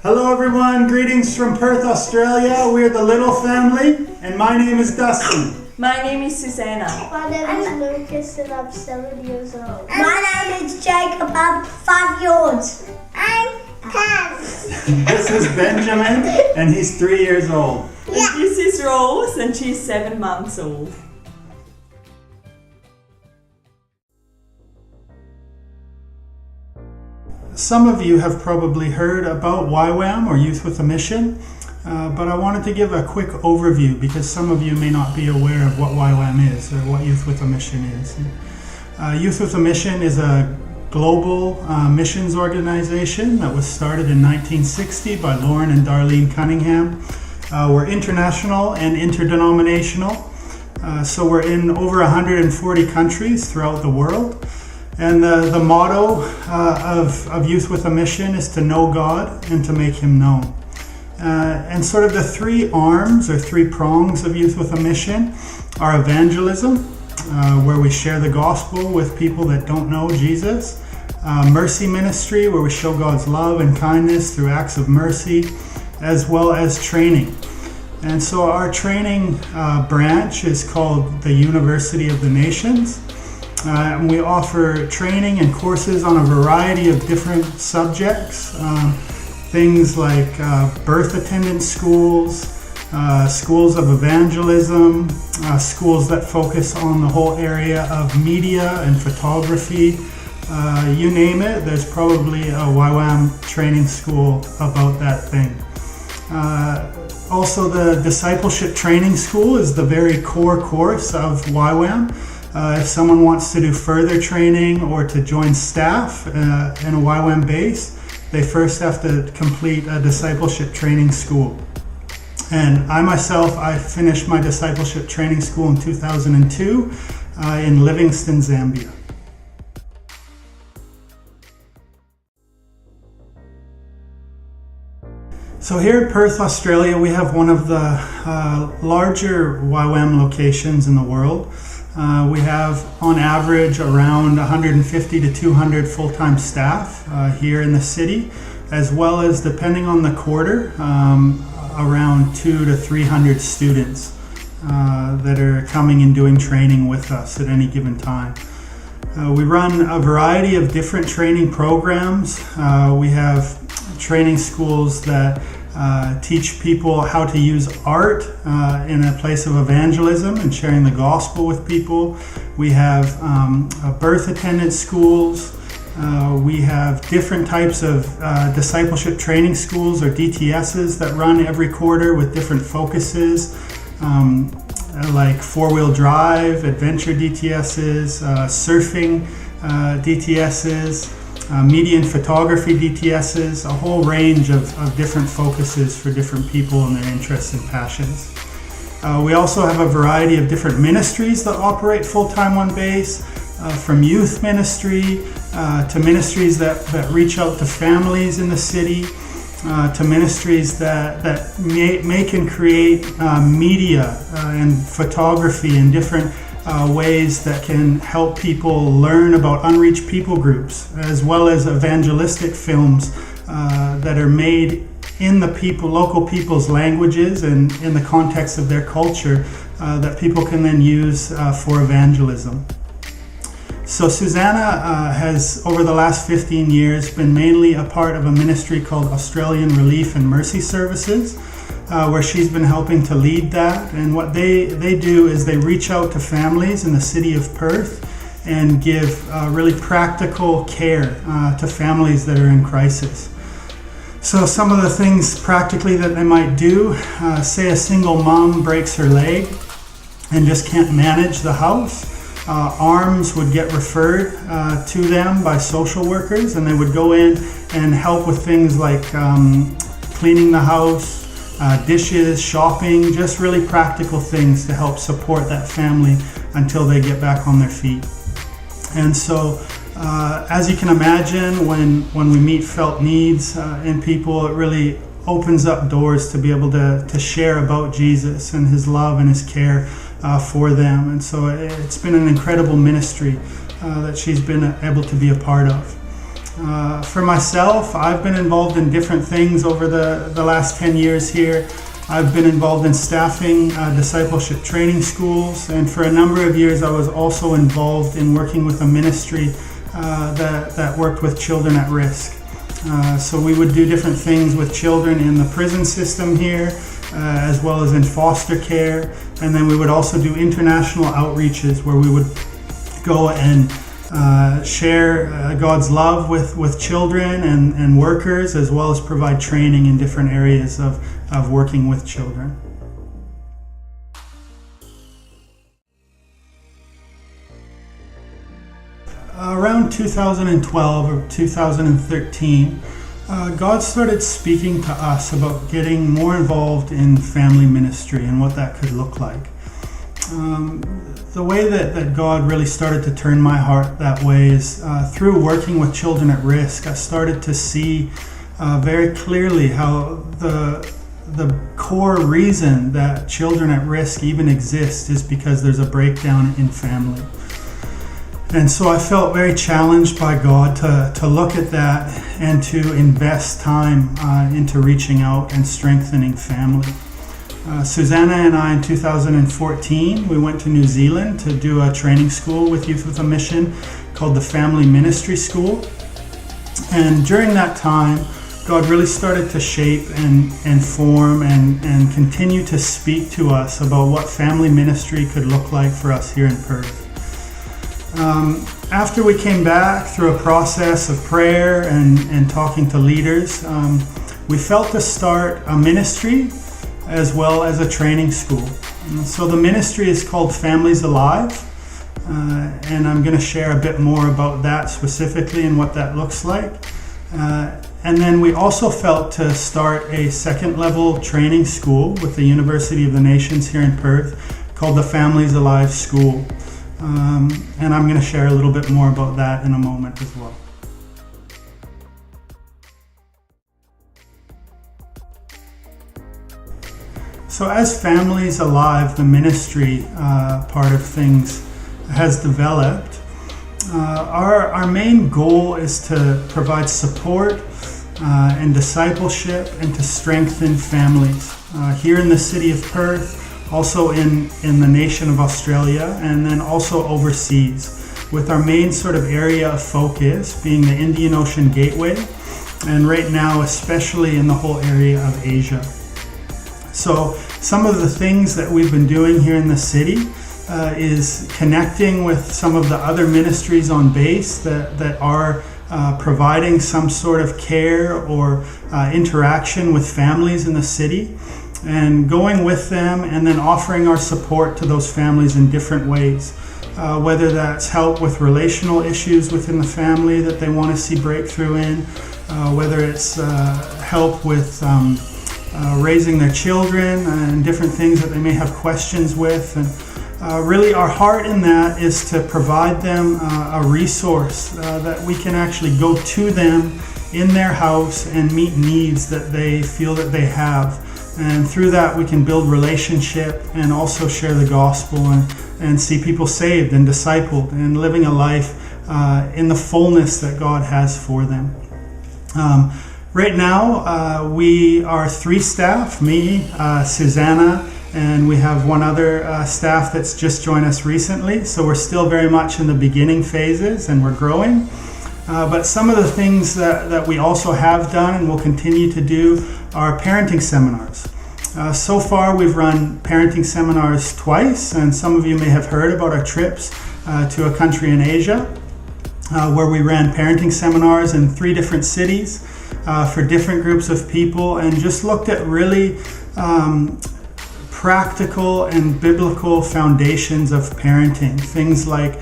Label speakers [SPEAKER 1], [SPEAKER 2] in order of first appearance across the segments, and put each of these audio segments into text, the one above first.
[SPEAKER 1] Hello everyone, greetings from Perth, Australia. We're the Little family, and my name is Dustin.
[SPEAKER 2] My name is Susanna.
[SPEAKER 3] My name is Lucas and I'm 7 years old.
[SPEAKER 4] My name is Jacob, I'm 5 years old.
[SPEAKER 3] I'm 10.
[SPEAKER 1] This is Benjamin, and he's 3 years old.
[SPEAKER 2] And this is Rose, and she's 7 months old.
[SPEAKER 1] Some of you have probably heard about YWAM, or Youth with a Mission, but I wanted to give a quick overview because some of you may not be aware of what YWAM is or what Youth with a Mission is. Youth with a Mission is a global missions organization that was started in 1960 by Lauren and Darlene Cunningham. We're international and interdenominational, so we're in over 140 countries throughout the world. And the motto of Youth with a Mission is to know God and to make Him known. And sort of the three arms or three prongs of Youth with a Mission are evangelism, where we share the gospel with people that don't know Jesus. Mercy ministry, where we show God's love and kindness through acts of mercy, as well as training. And so our training branch is called the University of the Nations. And we offer training and courses on a variety of different subjects. Things like birth attendance schools, schools of evangelism, schools that focus on the whole area of media and photography. You name it, there's probably a YWAM training school about that thing. Also, the Discipleship Training School is the very core course of YWAM. If someone wants to do further training or to join staff in a YWAM base, they first have to complete a discipleship training school. And I finished my discipleship training school in 2002 in Livingstone, Zambia. So here in Perth, Australia, we have one of the larger YWAM locations in the world. We have, on average, around 150 to 200 full-time staff here in the city, as well as, depending on the quarter, around 200 to 300 students that are coming and doing training with us at any given time. We run a variety of different training programs. We have training schools that teach people how to use art in a place of evangelism and sharing the gospel with people. We have birth attendance schools. We have different types of discipleship training schools, or DTSs, that run every quarter with different focuses, like four-wheel drive, adventure DTSs, surfing DTSs, media and photography DTSs, a whole range of different focuses for different people and their interests and passions. We also have a variety of different ministries that operate full-time on base, from youth ministry to ministries that reach out to families in the city, to ministries that make and create media and photography and different ways that can help people learn about unreached people groups, as well as evangelistic films that are made in the local people's languages and in the context of their culture that people can then use for evangelism. So Susanna has, over the last 15 years, been mainly a part of a ministry called Australian Relief and Mercy Services, where she's been helping to lead that. And what they do is they reach out to families in the city of Perth and give really practical care to families that are in crisis. So some of the things practically that they might do, say a single mom breaks her leg and just can't manage the house. Arms would get referred to them by social workers, and they would go in and help with things like cleaning the house, dishes, shopping, just really practical things to help support that family until they get back on their feet. And so, as you can imagine, when we meet felt needs in people, it really opens up doors to be able to share about Jesus and His love and His care for them. And so it's been an incredible ministry that she's been able to be a part of. For myself, I've been involved in different things over the last 10 years here. I've been involved in staffing discipleship training schools, and for a number of years I was also involved in working with a ministry that worked with children at risk. So we would do different things with children in the prison system here, as well as in foster care, and then we would also do international outreaches where we would go and share God's love with children and workers, as well as provide training in different areas of working with children. Around 2012 or 2013, God started speaking to us about getting more involved in family ministry and what that could look like. The way that God really started to turn my heart that way is through working with children at risk. I started to see very clearly how the core reason that children at risk even exist is because there's a breakdown in family. And so I felt very challenged by God to look at that and to invest time into reaching out and strengthening family. Susanna and I in 2014, we went to New Zealand to do a training school with Youth with a Mission called the Family Ministry School. And during that time, God really started to shape and form and continue to speak to us about what family ministry could look like for us here in Perth. After we came back through a process of prayer and talking to leaders, we felt to start a ministry as well as a training school. So the ministry is called Families Alive, and I'm going to share a bit more about that specifically and what that looks like. And then we also felt to start a second level training school with the University of the Nations here in Perth called the Families Alive School. And I'm going to share a little bit more about that in a moment as well. So as Families Alive, the ministry part of things has developed, our main goal is to provide support and discipleship and to strengthen families here in the city of Perth, also in the nation of Australia, and then also overseas, with our main sort of area of focus being the Indian Ocean Gateway, and right now especially in the whole area of Asia. So some of the things that we've been doing here in the city is connecting with some of the other ministries on base that are providing some sort of care or interaction with families in the city, and going with them and then offering our support to those families in different ways, whether that's help with relational issues within the family that they want to see breakthrough in, whether it's help with raising their children and different things that they may have questions with. And really our heart in that is to provide them a resource that we can actually go to them in their house and meet needs that they feel that they have. And through that we can build relationship and also share the gospel and see people saved and discipled and living a life in the fullness that God has for them. Right now, we are 3 staff, me, Susanna, and we have one other staff that's just joined us recently. So we're still very much in the beginning phases and we're growing. But some of the things that we also have done and will continue to do are parenting seminars. So far we've run parenting seminars twice, and some of you may have heard about our trips to a country in Asia, where we ran parenting seminars in 3 different cities. For different groups of people, and just looked at really practical and biblical foundations of parenting. Things like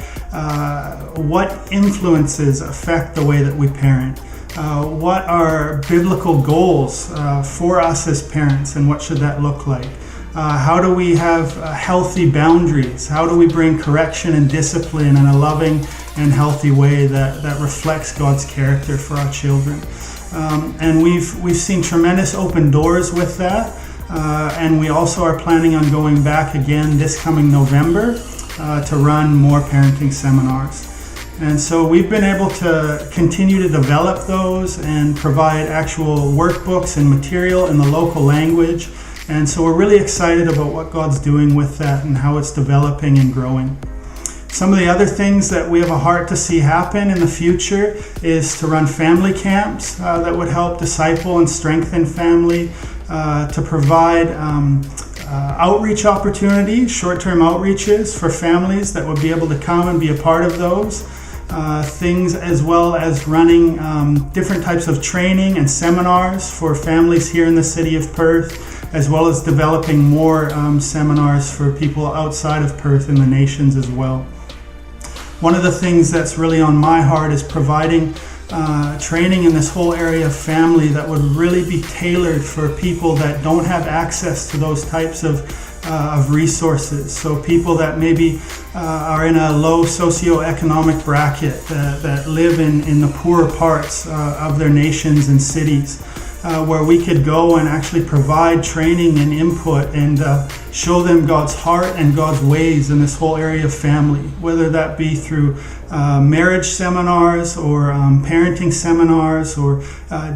[SPEAKER 1] what influences affect the way that we parent, what are biblical goals for us as parents, and what should that look like? How do we have healthy boundaries? How do we bring correction and discipline in a loving and healthy way that reflects God's character for our children? And we've seen tremendous open doors with that, and we also are planning on going back again this coming November to run more parenting seminars. And so we've been able to continue to develop those and provide actual workbooks and material in the local language. And so we're really excited about what God's doing with that and how it's developing and growing. Some of the other things that we have a heart to see happen in the future is to run family camps that would help disciple and strengthen family, to provide outreach opportunities, short-term outreaches for families that would be able to come and be a part of those. Things as well as running different types of training and seminars for families here in the city of Perth, as well as developing more seminars for people outside of Perth in the nations as well. One of the things that's really on my heart is providing training in this whole area of family that would really be tailored for people that don't have access to those types of resources. So people that maybe are in a low socioeconomic bracket, that live in the poorer parts of their nations and cities, where we could go and actually provide training and input and show them God's heart and God's ways in this whole area of family, whether that be through marriage seminars or parenting seminars or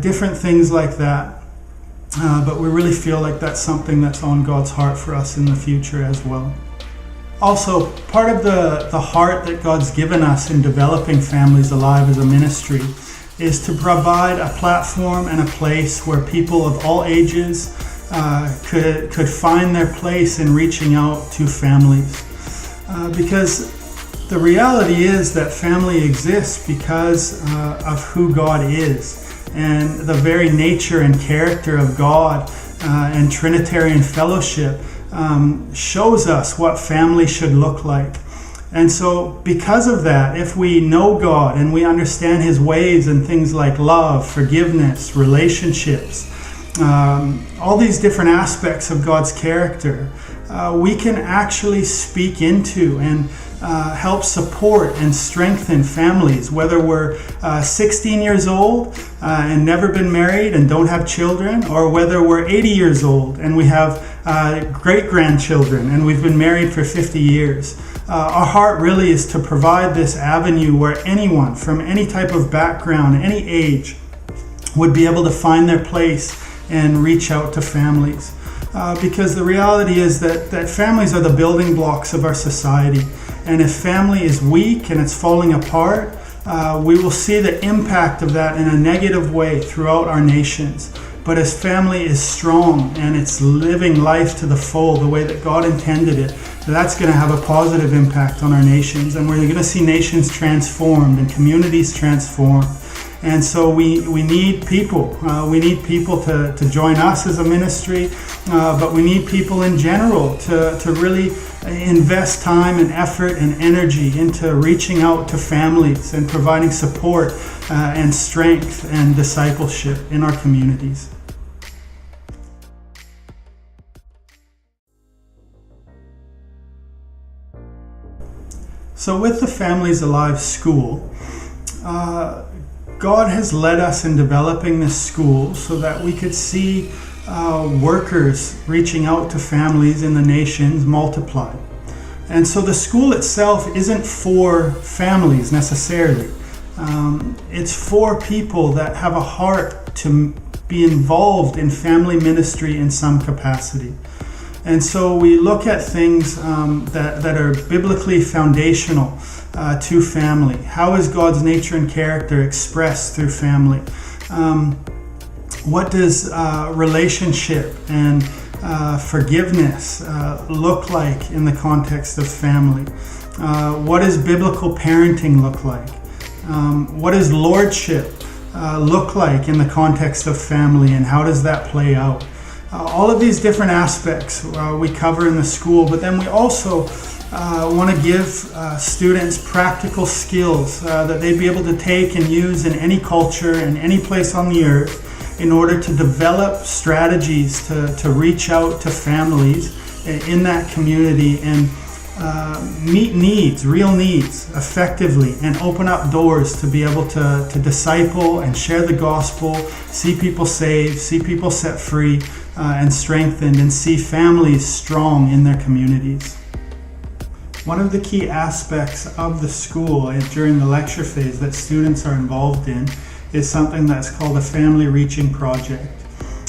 [SPEAKER 1] different things like that. But we really feel like that's something that's on God's heart for us in the future as well. Also, part of the heart that God's given us in developing Families Alive as a ministry is to provide a platform and a place where people of all ages could find their place in reaching out to families. Because the reality is that family exists because of who God is. And the very nature and character of God and Trinitarian fellowship shows us what family should look like. And so because of that, if we know God and we understand His ways and things like love, forgiveness, relationships, all these different aspects of God's character, we can actually speak into and help support and strengthen families, whether we're 16 years old and never been married and don't have children, or whether we're 80 years old and we have great-grandchildren and we've been married for 50 years. Our heart really is to provide this avenue where anyone from any type of background, any age, would be able to find their place and reach out to families. Because the reality is that families are the building blocks of our society. And if family is weak and it's falling apart, we will see the impact of that in a negative way throughout our nations. But as family is strong and it's living life to the full, the way that God intended it, that's going to have a positive impact on our nations. And we're going to see nations transformed and communities transformed. And so we need people. We need people to join us as a ministry, but we need people in general to really invest time and effort and energy into reaching out to families and providing support and strength and discipleship in our communities. So with the Families Alive School, God has led us in developing this school so that we could see workers reaching out to families in the nations multiply. And so the school itself isn't for families necessarily. It's for people that have a heart to be involved in family ministry in some capacity. And so we look at things that are biblically foundational to family. How is God's nature and character expressed through family? What does relationship and forgiveness look like in the context of family? What does biblical parenting look like? What does lordship look like in the context of family, and how does that play out? All of these different aspects we cover in the school, but then we also want to give students practical skills that they'd be able to take and use in any culture and any place on the earth in order to develop strategies to reach out to families in that community and meet needs, real needs, effectively, and open up doors to be able to disciple and share the gospel, see people saved, see people set free and strengthened, and see families strong in their communities. one of the key aspects of the school during the lecture phase that students are involved in is something that's called a Family Reaching Project.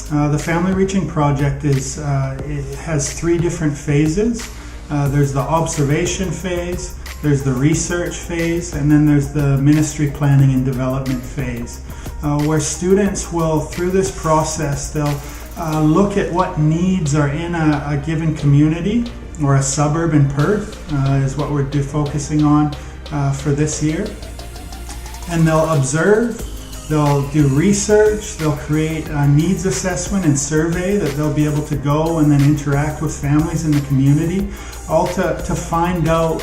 [SPEAKER 1] The Family Reaching Project it has 3 different phases. There's the observation phase, there's the research phase, and then there's the ministry planning and development phase, where students will, through this process, they'll look at what needs are in a given community or a suburb in Perth, is what we're focusing on for this year. And they'll observe, they'll do research, they'll create a needs assessment and survey that they'll be able to go and then interact with families in the community, all to find out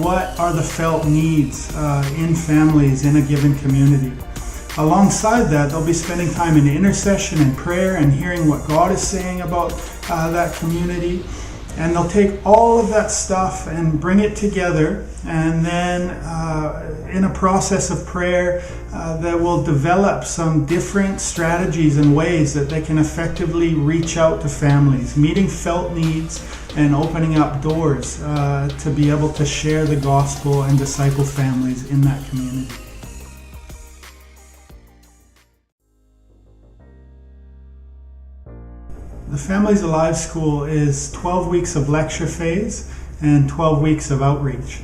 [SPEAKER 1] what are the felt needs in families in a given community. Alongside that, they'll be spending time in intercession and prayer and hearing what God is saying about that community. And they'll take all of that stuff and bring it together, and then in a process of prayer, they will develop some different strategies and ways that they can effectively reach out to families, meeting felt needs and opening up doors to be able to share the gospel and disciple families in that community. The Families Alive School is 12 weeks of lecture phase and 12 weeks of outreach.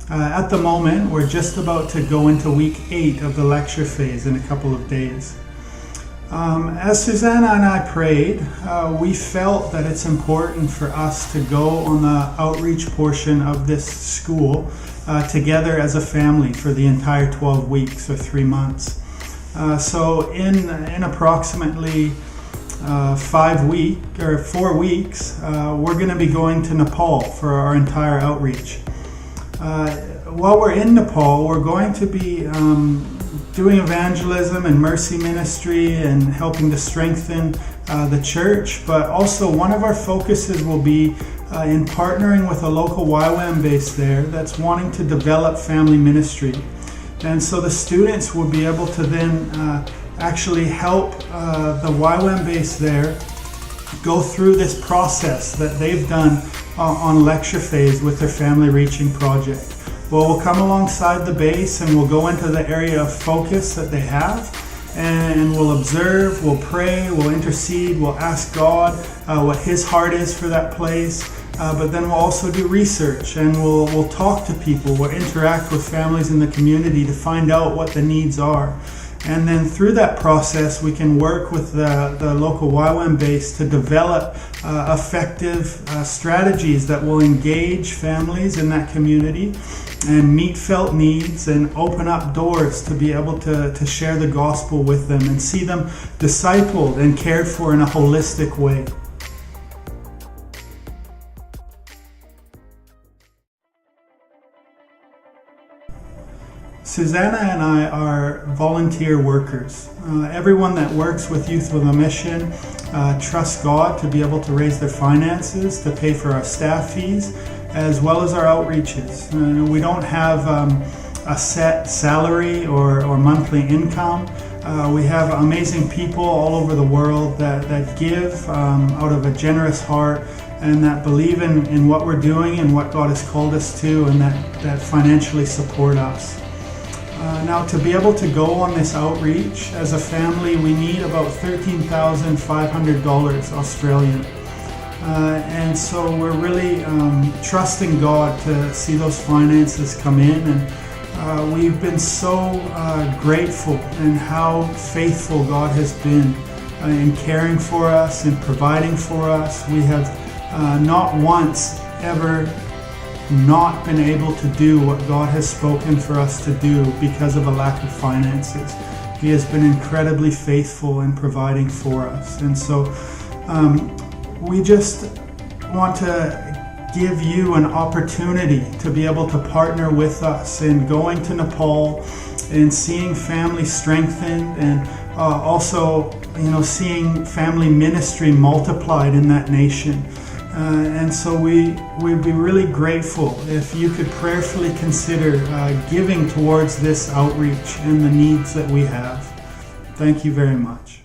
[SPEAKER 1] At the moment, we're just about to go into week 8 of the lecture phase in a couple of days. As Susanna and I prayed, we felt that it's important for us to go on the outreach portion of this school together as a family for the entire 12 weeks or 3 months. So in approximately 4 weeks, we're going to be going to Nepal for our entire outreach. While we're in Nepal, we're going to be doing evangelism and mercy ministry and helping to strengthen the church, but also one of our focuses will be in partnering with a local YWAM base there that's wanting to develop family ministry. And so the students will be able to then actually help the YWAM base there go through this process that they've done on lecture phase with their Family Reaching Project. Well, we'll come alongside the base and we'll go into the area of focus that they have, and we'll observe, we'll pray, we'll intercede, we'll ask God what His heart is for that place, but then we'll also do research and we'll talk to people, we'll interact with families in the community to find out what the needs are. And then through that process, we can work with the local YWAM base to develop effective strategies that will engage families in that community and meet felt needs and open up doors to be able to share the gospel with them and see them discipled and cared for in a holistic way. Susanna and I are volunteer workers. Everyone that works with Youth with a Mission trusts God to be able to raise their finances, to pay for our staff fees, as well as our outreaches. We don't have a set salary or monthly income. We have amazing people all over the world that give out of a generous heart and that believe in what we're doing and what God has called us to, and that financially support us. Now, to be able to go on this outreach as a family, we need about $13,500 Australian. And so we're really trusting God to see those finances come in. And we've been so grateful in how faithful God has been in caring for us and providing for us. We have not once ever not been able to do what God has spoken for us to do because of a lack of finances. He has been incredibly faithful in providing for us. And so we just want to give you an opportunity to be able to partner with us in going to Nepal and seeing families strengthened, and also seeing family ministry multiplied in that nation. And so we'd be really grateful if you could prayerfully consider giving towards this outreach and the needs that we have. Thank you very much.